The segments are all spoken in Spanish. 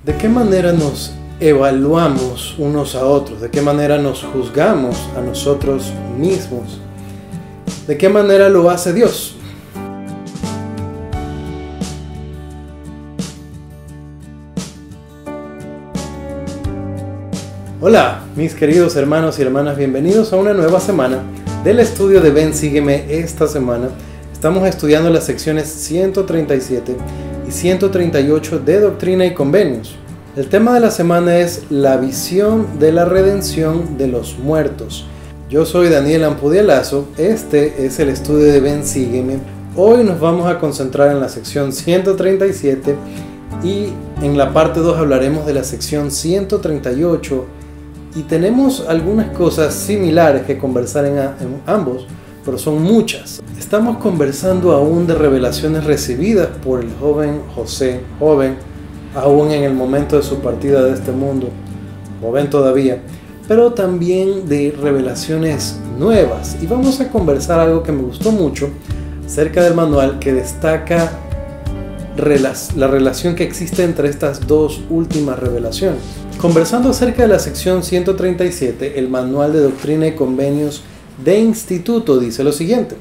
¿De qué manera nos evaluamos unos a otros? ¿De qué manera nos juzgamos a nosotros mismos? ¿De qué manera lo hace Dios? Hola, mis queridos hermanos y hermanas, bienvenidos a una nueva semana del estudio de Ven, Sígueme. Esta semana estamos estudiando las secciones 137 y 138 de Doctrina y Convenios. El tema de la semana es la visión de la redención de los muertos. Yo soy Daniel Ampudialazo, este es el estudio de Ven, Sígueme. Hoy nos vamos a concentrar en la sección 137 y en la parte 2 hablaremos de la sección 138 y tenemos algunas cosas similares que conversar en ambos, pero son muchas. Estamos conversando aún de revelaciones recibidas por el joven José, joven aún en el momento de su partida de este mundo, joven todavía, pero también de revelaciones nuevas. Y vamos a conversar algo que me gustó mucho acerca del manual que destaca la relación que existe entre estas dos últimas revelaciones. Conversando acerca de la sección 137, el manual de Doctrina y Convenios de Instituto dice lo siguiente: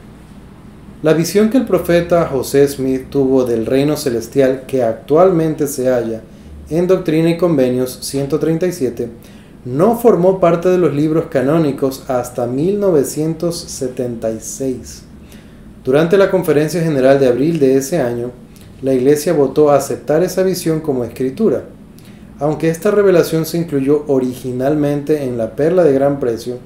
la visión que el profeta José Smith tuvo del reino celestial que actualmente se halla en Doctrina y Convenios 137 no formó parte de los libros canónicos hasta 1976. Durante la Conferencia General de abril de ese año, la Iglesia votó a aceptar esa visión como escritura. Aunque esta revelación se incluyó originalmente en la Perla de Gran Precio,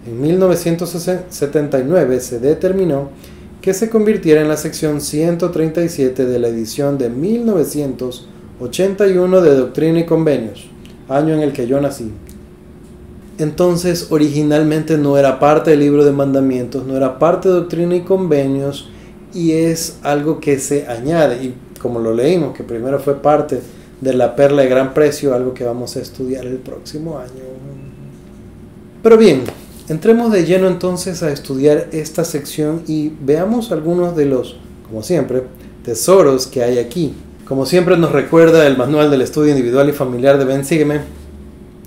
en 1979 se determinó que se convirtiera en la sección 137 de la edición de 1981 de Doctrina y Convenios, año en el que yo nací. Entonces, originalmente no era parte del Libro de Mandamientos, no era parte de Doctrina y Convenios, y es algo que se añade, y como lo leímos, que primero fue parte de la Perla de Gran Precio, algo que vamos a estudiar el próximo año. Pero bien, entremos de lleno entonces a estudiar esta sección y veamos algunos de los, como siempre, tesoros que hay aquí. Como siempre nos recuerda el manual del estudio individual y familiar de Ven, Sígueme.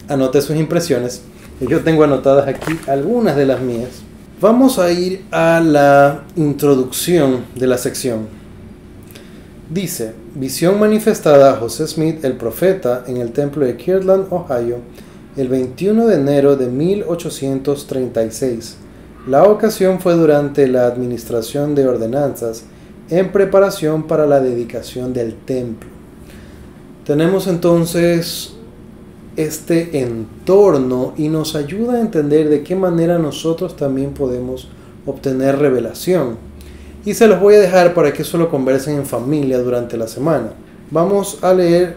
Anote sus impresiones. Yo tengo anotadas aquí algunas de las mías. Vamos a ir a la introducción de la sección. Dice: visión manifestada a José Smith, el profeta, en el templo de Kirtland, Ohio, el 21 de enero de 1836. La ocasión fue durante la administración de ordenanzas en preparación para la dedicación del templo. Tenemos entonces este entorno y nos ayuda a entender de qué manera nosotros también podemos obtener revelación. Y se los voy a dejar para que eso lo conversen en familia durante la semana. Vamos a leer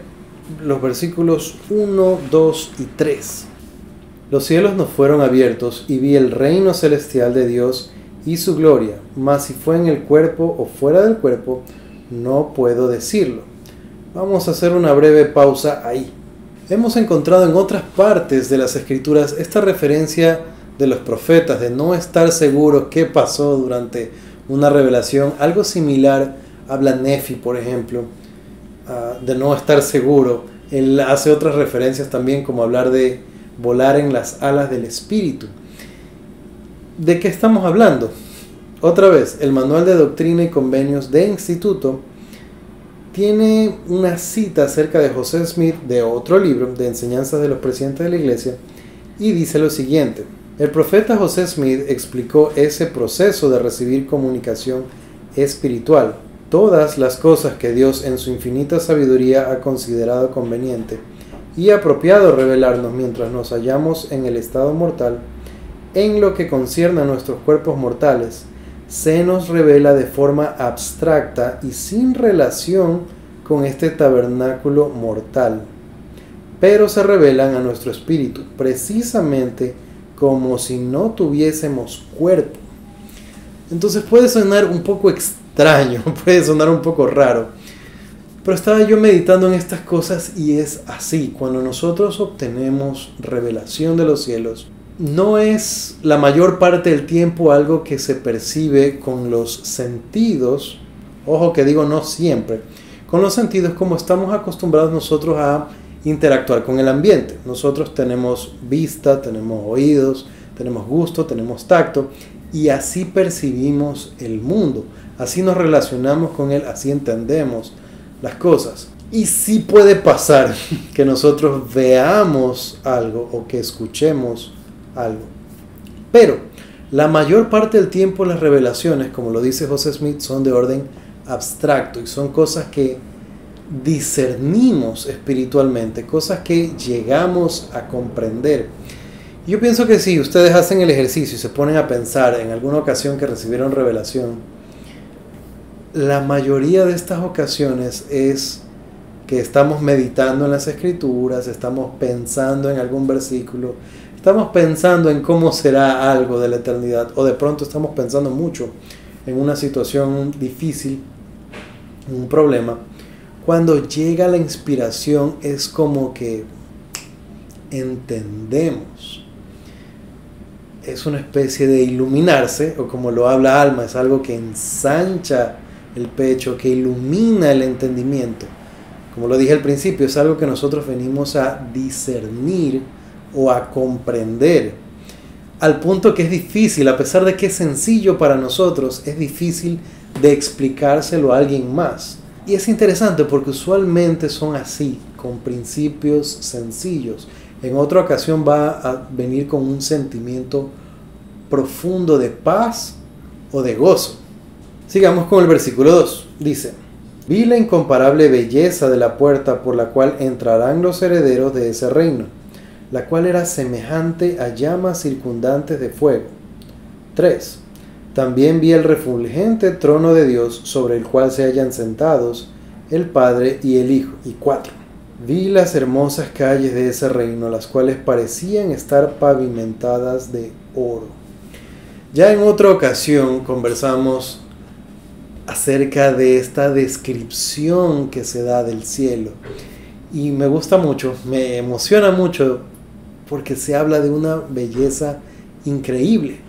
los versículos 1, 2 y 3. Los cielos nos fueron abiertos y vi el reino celestial de Dios y su gloria, mas si fue en el cuerpo o fuera del cuerpo, no puedo decirlo. Vamos a hacer una breve pausa ahí. Hemos encontrado en otras partes de las Escrituras esta referencia de los profetas de no estar seguros qué pasó durante una revelación. Algo similar habla Nefi, por ejemplo, de no estar seguro. Él hace otras referencias también, como hablar de volar en las alas del Espíritu. ¿De qué estamos hablando? Otra vez, el manual de Doctrina y Convenios de Instituto tiene una cita acerca de José Smith de otro libro de enseñanzas de los presidentes de la iglesia y dice lo siguiente: el profeta José Smith explicó ese proceso de recibir comunicación espiritual. Todas las cosas que Dios en su infinita sabiduría ha considerado conveniente y apropiado revelarnos mientras nos hallamos en el estado mortal, en lo que concierne a nuestros cuerpos mortales, se nos revela de forma abstracta y sin relación con este tabernáculo mortal, pero se revelan a nuestro espíritu, precisamente como si no tuviésemos cuerpo. Entonces puede sonar un poco extraño, puede sonar un poco raro, pero estaba yo meditando en estas cosas y es así. Cuando nosotros obtenemos revelación de los cielos, no es la mayor parte del tiempo algo que se percibe con los sentidos. Ojo que digo no siempre. Con los sentidos, como estamos acostumbrados nosotros a interactuar con el ambiente. Nosotros tenemos vista, tenemos oídos, tenemos gusto, tenemos tacto, y así percibimos el mundo, así nos relacionamos con él, así entendemos las cosas. Y sí puede pasar que nosotros veamos algo o que escuchemos algo, pero la mayor parte del tiempo las revelaciones, como lo dice José Smith, son de orden abstracto y son cosas que discernimos espiritualmente, cosas que llegamos a comprender. Yo pienso que si ustedes hacen el ejercicio y se ponen a pensar en alguna ocasión que recibieron revelación, la mayoría de estas ocasiones es que estamos meditando en las escrituras, estamos pensando en algún versículo, estamos pensando en cómo será algo de la eternidad, o de pronto estamos pensando mucho en una situación difícil, un problema. Cuando llega la inspiración es como que entendemos. Es una especie de iluminarse, o como lo habla Alma, es algo que ensancha el pecho, que ilumina el entendimiento. Como lo dije al principio, es algo que nosotros venimos a discernir o a comprender, al punto que es difícil, a pesar de que es sencillo para nosotros, es difícil de explicárselo a alguien más. Y es interesante porque usualmente son así, con principios sencillos. En otra ocasión va a venir con un sentimiento profundo de paz o de gozo. Sigamos con el versículo 2. Dice: vi la incomparable belleza de la puerta por la cual entrarán los herederos de ese reino, la cual era semejante a llamas circundantes de fuego. 3. También vi el refulgente trono de Dios, sobre el cual se hallan sentados el Padre y el Hijo. Y 4. Vi las hermosas calles de ese reino, las cuales parecían estar pavimentadas de oro. Ya en otra ocasión conversamos acerca de esta descripción que se da del cielo. Y me gusta mucho, me emociona mucho, porque se habla de una belleza increíble.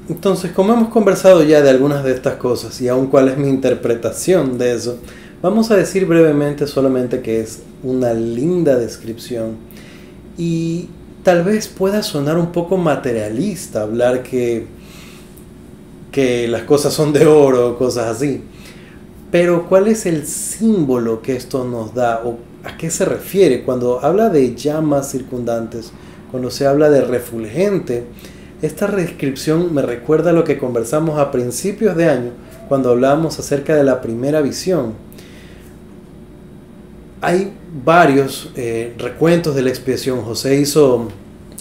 Entonces, como hemos conversado ya de algunas de estas cosas y aun cuál es mi interpretación de eso, vamos a decir brevemente solamente que es una linda descripción. Y tal vez pueda sonar un poco materialista hablar que las cosas son de oro o cosas así. Pero ¿cuál es el símbolo que esto nos da? ¿O a qué se refiere cuando habla de llamas circundantes? Cuando se habla de refulgente, esta descripción me recuerda a lo que conversamos a principios de año cuando hablábamos acerca de la primera visión. Hay varios recuentos de la expiación. José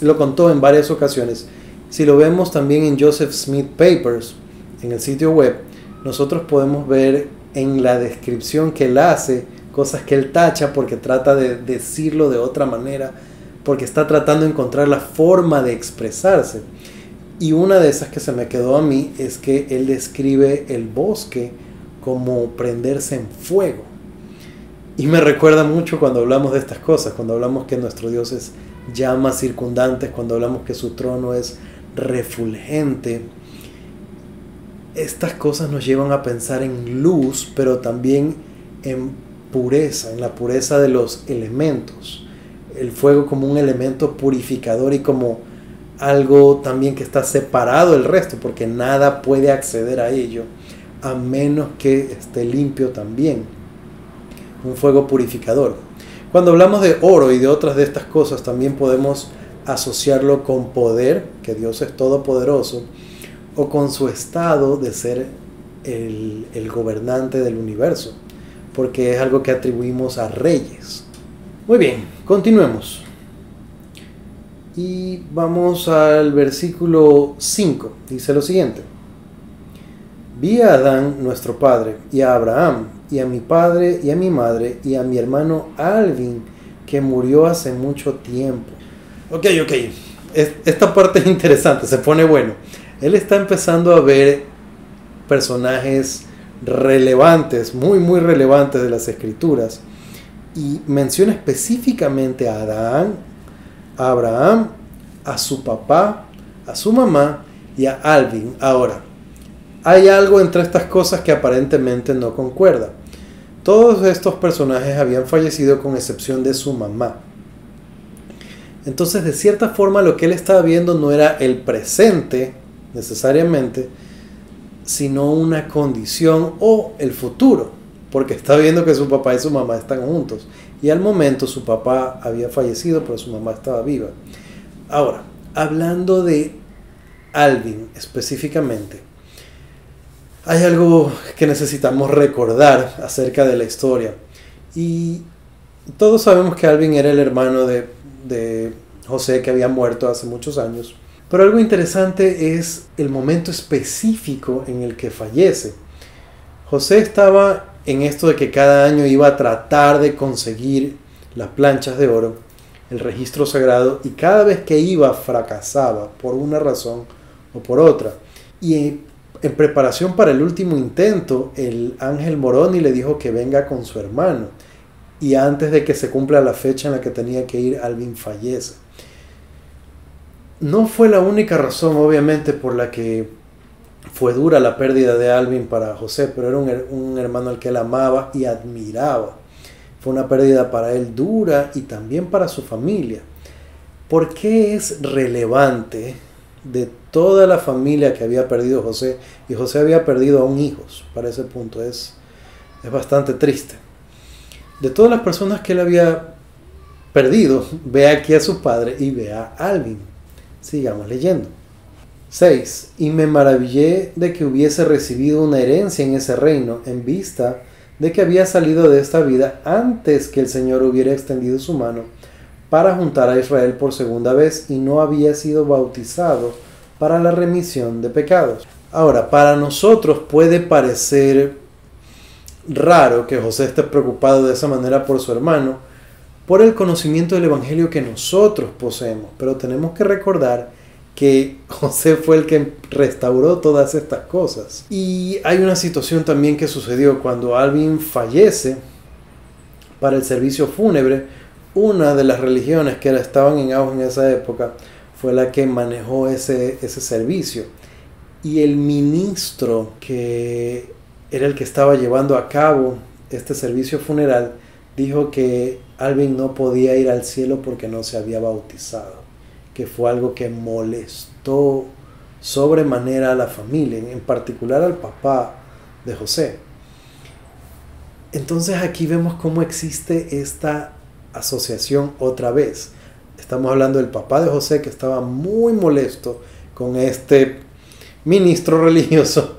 lo contó en varias ocasiones. Si lo vemos también en Joseph Smith Papers, en el sitio web, nosotros podemos ver en la descripción que él hace cosas que él tacha porque trata de decirlo de otra manera, porque está tratando de encontrar la forma de expresarse. Y una de esas que se me quedó a mí es que él describe el bosque como prenderse en fuego. Y me recuerda mucho cuando hablamos de estas cosas, cuando hablamos que nuestro Dios es llamas circundantes, cuando hablamos que su trono es refulgente. Estas cosas nos llevan a pensar en luz, pero también en pureza, en la pureza de los elementos. El fuego como un elemento purificador y como algo también que está separado del resto, porque nada puede acceder a ello, a menos que esté limpio también. Un fuego purificador. Cuando hablamos de oro y de otras de estas cosas, también podemos asociarlo con poder, que Dios es todopoderoso, o con su estado de ser el gobernante del universo, porque es algo que atribuimos a reyes. Muy bien, continuemos. Y vamos al versículo 5. Dice lo siguiente: vi a Adán, nuestro padre, y a Abraham, y a mi padre, y a mi madre, y a mi hermano Alvin, que murió hace mucho tiempo. Ok. Esta parte es interesante, se pone bueno. Él está empezando a ver personajes relevantes, muy relevantes de las escrituras, y menciona específicamente a Adán, a Abraham, a su papá, a su mamá y a Alvin. Ahora, hay algo entre estas cosas que aparentemente no concuerda. Todos estos personajes habían fallecido con excepción de su mamá. Entonces, de cierta forma, lo que él estaba viendo no era el presente necesariamente, sino una condición o el futuro, porque está viendo que su papá y su mamá están juntos. Y al momento su papá había fallecido, pero su mamá estaba viva. Ahora, hablando de Alvin específicamente, hay algo que necesitamos recordar acerca de la historia. Y todos sabemos que Alvin era el hermano de José, que había muerto hace muchos años. Pero algo interesante es el momento específico en el que fallece. José estaba en esto de que cada año iba a tratar de conseguir las planchas de oro, el registro sagrado, y cada vez que iba fracasaba por una razón o por otra. Y en preparación para el último intento, el ángel Moroni le dijo que venga con su hermano. Y antes de que se cumpla la fecha en la que tenía que ir, Alvin fallece. No fue la única razón, obviamente, por la que fue dura la pérdida de Alvin para José, pero era un hermano al que él amaba y admiraba. Fue una pérdida para él dura y también para su familia. ¿Por qué es relevante de toda la familia que había perdido José? Y José había perdido aún hijos. Para ese punto es bastante triste. De todas las personas que él había perdido, ve aquí a su padre y ve a Alvin. Sigamos leyendo. 6. Y me maravillé de que hubiese recibido una herencia en ese reino, en vista de que había salido de esta vida antes que el Señor hubiera extendido su mano para juntar a Israel por segunda vez, y no había sido bautizado para la remisión de pecados. Ahora, para nosotros puede parecer raro que José esté preocupado de esa manera por su hermano, por el conocimiento del Evangelio que nosotros poseemos, pero tenemos que recordar que José fue el que restauró todas estas cosas. Y hay una situación también que sucedió cuando Alvin fallece para el servicio fúnebre. Una de las religiones que estaban en auge en esa época fue la que manejó ese servicio. Y el ministro que era el que estaba llevando a cabo este servicio funeral dijo que Alvin no podía ir al cielo porque no se había bautizado, que fue algo que molestó sobremanera a la familia, en particular al papá de José. Entonces aquí vemos cómo existe esta asociación otra vez. Estamos hablando del papá de José, que estaba muy molesto con este ministro religioso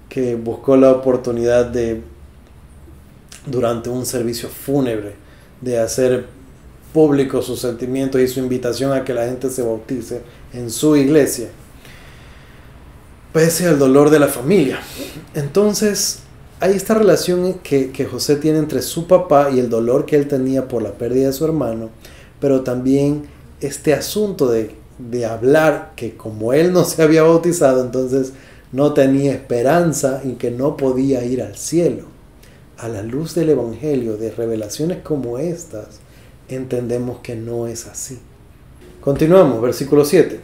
que buscó la oportunidad de, durante un servicio fúnebre, de hacer públicos sus sentimientos y su invitación a que la gente se bautice en su iglesia, pese al dolor de la familia. Entonces hay esta relación que José tiene entre su papá y el dolor que él tenía por la pérdida de su hermano, pero también este asunto de hablar que como él no se había bautizado, entonces no tenía esperanza y que no podía ir al cielo. A la luz del Evangelio, de revelaciones como estas, entendemos que no es así. Continuamos, versículo 7.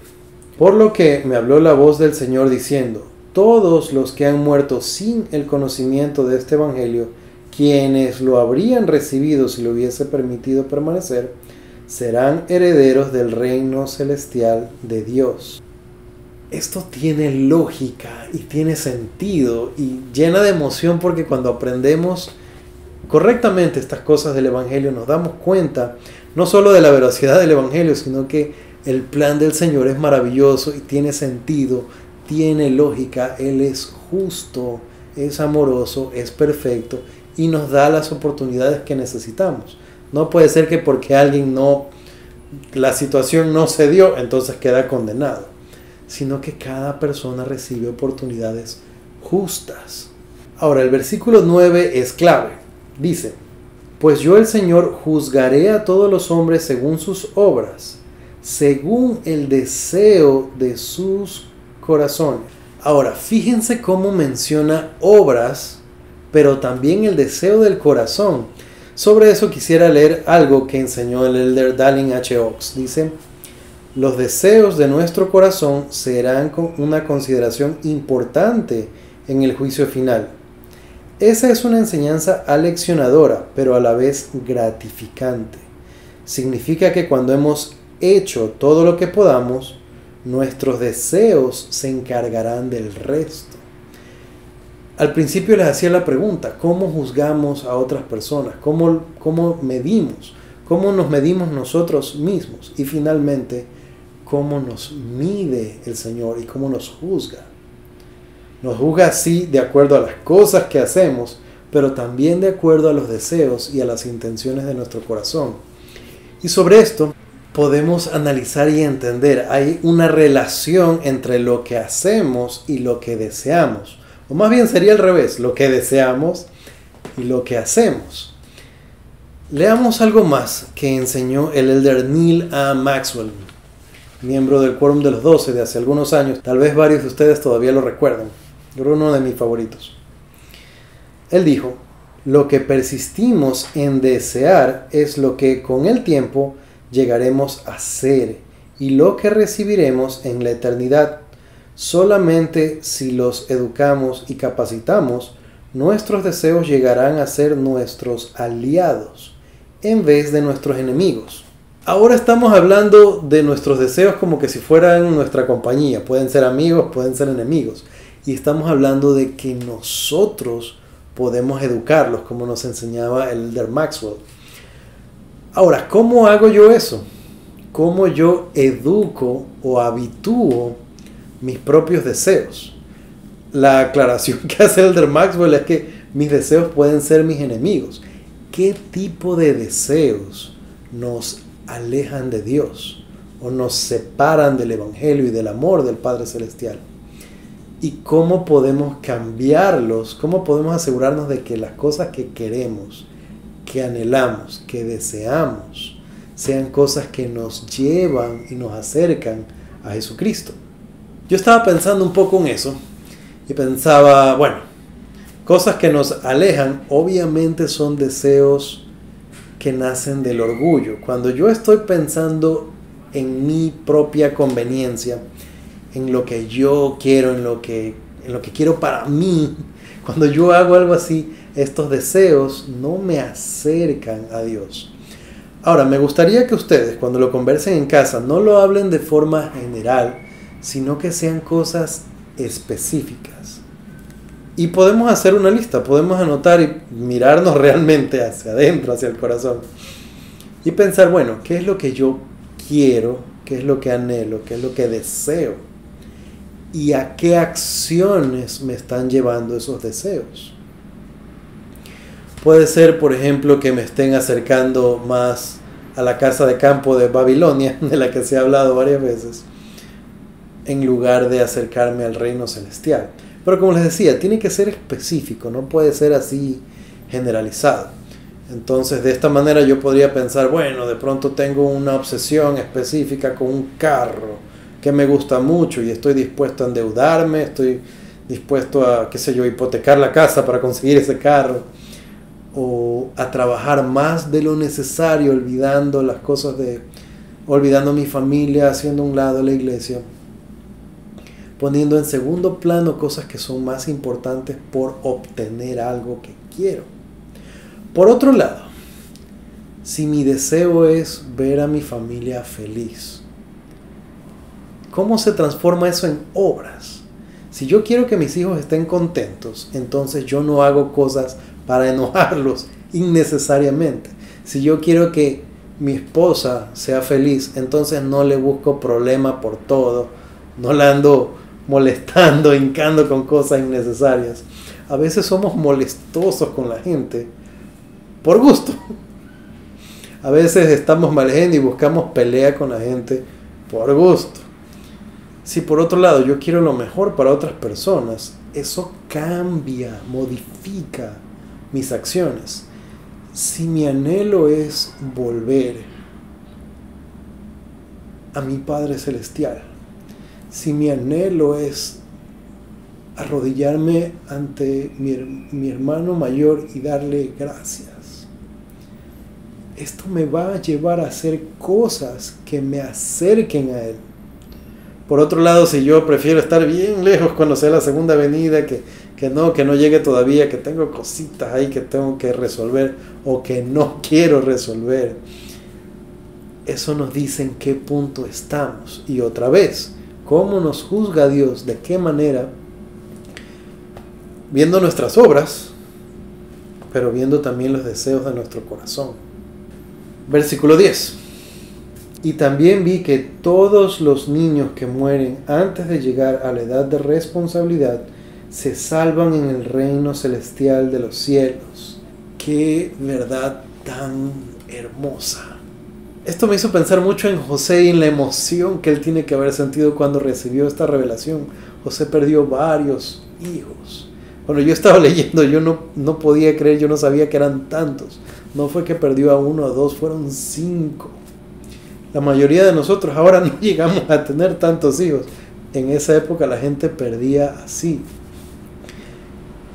Por lo que me habló la voz del Señor diciendo: todos los que han muerto sin el conocimiento de este Evangelio, quienes lo habrían recibido si lo hubiese permitido permanecer, serán herederos del reino celestial de Dios. Esto tiene lógica y tiene sentido y llena de emoción, porque cuando aprendemos correctamente estas cosas del Evangelio nos damos cuenta no solo de la veracidad del Evangelio, sino que el plan del Señor es maravilloso y tiene sentido, tiene lógica. Él es justo, es amoroso, es perfecto y nos da las oportunidades que necesitamos. No puede ser que porque la situación no se dio, entonces queda condenado, sino que cada persona recibe oportunidades justas. Ahora, el versículo 9 es clave. Dice: pues yo el Señor juzgaré a todos los hombres según sus obras, según el deseo de sus corazones. Ahora, fíjense cómo menciona obras, pero también el deseo del corazón. Sobre eso quisiera leer algo que enseñó el elder Dallin H. Oaks. Dice: los deseos de nuestro corazón serán una consideración importante en el juicio final. Esa es una enseñanza aleccionadora, pero a la vez gratificante. Significa que cuando hemos hecho todo lo que podamos, nuestros deseos se encargarán del resto. Al principio les hacía la pregunta, ¿cómo juzgamos a otras personas? ¿Cómo medimos? ¿Cómo nos medimos nosotros mismos? Y finalmente, ¿cómo nos mide el Señor y cómo nos juzga? Nos juzga así de acuerdo a las cosas que hacemos, pero también de acuerdo a los deseos y a las intenciones de nuestro corazón. Y sobre esto podemos analizar y entender, hay una relación entre lo que hacemos y lo que deseamos. O más bien sería al revés, lo que deseamos y lo que hacemos. Leamos algo más que enseñó el elder Neal A. Maxwell, miembro del Quórum de los 12 de hace algunos años. Tal vez varios de ustedes todavía lo recuerdan. Era uno de mis favoritos. Él dijo, lo que persistimos en desear es lo que con el tiempo llegaremos a ser y lo que recibiremos en la eternidad. Solamente si los educamos y capacitamos, nuestros deseos llegarán a ser nuestros aliados en vez de nuestros enemigos. Ahora estamos hablando de nuestros deseos como que si fueran nuestra compañía. Pueden ser amigos, pueden ser enemigos. Y estamos hablando de que nosotros podemos educarlos, como nos enseñaba el elder Maxwell. Ahora, ¿cómo hago yo eso? ¿Cómo yo educo o habitúo mis propios deseos? La aclaración que hace el elder Maxwell es que mis deseos pueden ser mis enemigos. ¿Qué tipo de deseos nos alejan de Dios o nos separan del Evangelio y del amor del Padre Celestial? ¿Y cómo podemos cambiarlos? ¿Cómo podemos asegurarnos de que las cosas que queremos, que anhelamos, que deseamos, sean cosas que nos llevan y nos acercan a Jesucristo? Yo estaba pensando un poco en eso y pensaba, bueno, cosas que nos alejan obviamente son deseos que nacen del orgullo. Cuando yo estoy pensando en mi propia conveniencia, en lo que yo quiero, en lo que quiero para mí, cuando yo hago algo así, estos deseos no me acercan a Dios. Ahora, me gustaría que ustedes, cuando lo conversen en casa, no lo hablen de forma general, sino que sean cosas específicas. Y podemos hacer una lista, podemos anotar y mirarnos realmente hacia adentro, hacia el corazón. Y pensar, bueno, ¿qué es lo que yo quiero? ¿Qué es lo que anhelo? ¿Qué es lo que deseo? ¿Y a qué acciones me están llevando esos deseos? Puede ser, por ejemplo, que me estén acercando más a la casa de campo de Babilonia, de la que se ha hablado varias veces, en lugar de acercarme al reino celestial. Pero como les decía, tiene que ser específico, no puede ser así generalizado. Entonces, de esta manera yo podría pensar, bueno, de pronto tengo una obsesión específica con un carro que me gusta mucho y estoy dispuesto a endeudarme, estoy dispuesto a, qué sé yo, hipotecar la casa para conseguir ese carro, o a trabajar más de lo necesario, olvidando las cosas olvidando mi familia, haciendo a un lado la iglesia, poniendo en segundo plano cosas que son más importantes por obtener algo que quiero. Por otro lado, si mi deseo es ver a mi familia feliz, ¿cómo se transforma eso en obras? Si yo quiero que mis hijos estén contentos, entonces yo no hago cosas para enojarlos innecesariamente. Si yo quiero que mi esposa sea feliz, entonces no le busco problema por todo, no la ando molestando, hincando con cosas innecesarias. A veces somos molestosos con la gente por gusto. A veces estamos mal y buscamos pelea con la gente por gusto. Si por otro lado yo quiero lo mejor para otras personas, eso cambia, modifica mis acciones. Si mi anhelo es volver a mi Padre Celestial, si mi anhelo es arrodillarme ante mi hermano mayor y darle gracias, esto me va a llevar a hacer cosas que me acerquen a Él. Por otro lado, si yo prefiero estar bien lejos cuando sea la segunda venida, que no llegue todavía, que tengo cositas ahí que tengo que resolver o que no quiero resolver, eso nos dice en qué punto estamos. Y otra vez, ¿cómo nos juzga Dios? ¿De qué manera? Viendo nuestras obras, pero viendo también los deseos de nuestro corazón. Versículo 10. Y también vi que todos los niños que mueren antes de llegar a la edad de responsabilidad se salvan en el reino celestial de los cielos. ¡Qué verdad tan hermosa! Esto me hizo pensar mucho en José y en la emoción que él tiene que haber sentido cuando recibió esta revelación. José perdió varios hijos. Cuando yo estaba leyendo, yo no podía creer, yo no sabía que eran tantos. No fue que perdió a 1 o 2, fueron 5. La mayoría de nosotros ahora no llegamos a tener tantos hijos. En esa época la gente perdía así.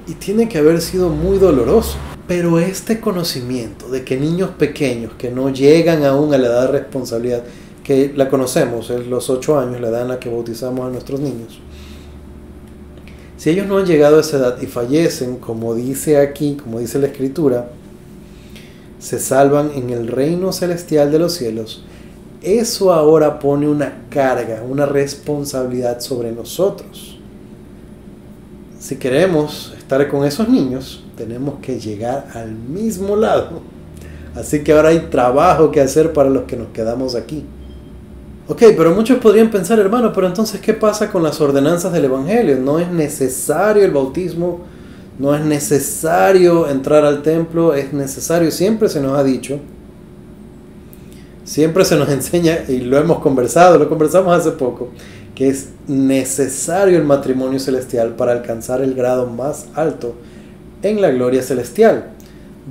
Y tiene que haber sido muy doloroso. Pero este conocimiento de que niños pequeños que no llegan aún a la edad de responsabilidad, que la conocemos, es los 8 años, la edad en la que bautizamos a nuestros niños. Si ellos no han llegado a esa edad y fallecen, como dice aquí, como dice la Escritura, se salvan en el reino celestial de los cielos. Eso ahora pone una carga, una responsabilidad sobre nosotros. Si queremos estar con esos niños, tenemos que llegar al mismo lado. Así que ahora hay trabajo que hacer para los que nos quedamos aquí. Ok, pero muchos podrían pensar, hermano, pero entonces, ¿qué pasa con las ordenanzas del Evangelio? ¿No es necesario el bautismo? ¿No es necesario entrar al templo? Es necesario, siempre se nos ha dicho. Siempre se nos enseña, y lo conversamos hace poco, que es necesario el matrimonio celestial para alcanzar el grado más alto en la gloria celestial.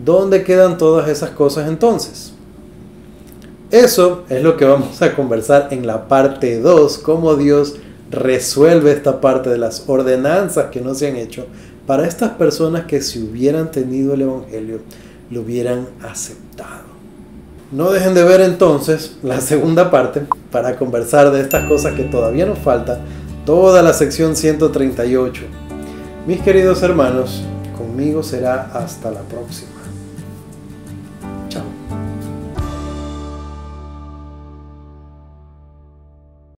¿Dónde quedan todas esas cosas entonces? Eso es lo que vamos a conversar en la parte 2, cómo Dios resuelve esta parte de las ordenanzas que no se han hecho para estas personas que si hubieran tenido el Evangelio, lo hubieran aceptado. No dejen de ver entonces la segunda parte para conversar de estas cosas que todavía nos falta, toda la sección 138. Mis queridos hermanos, conmigo será hasta la próxima.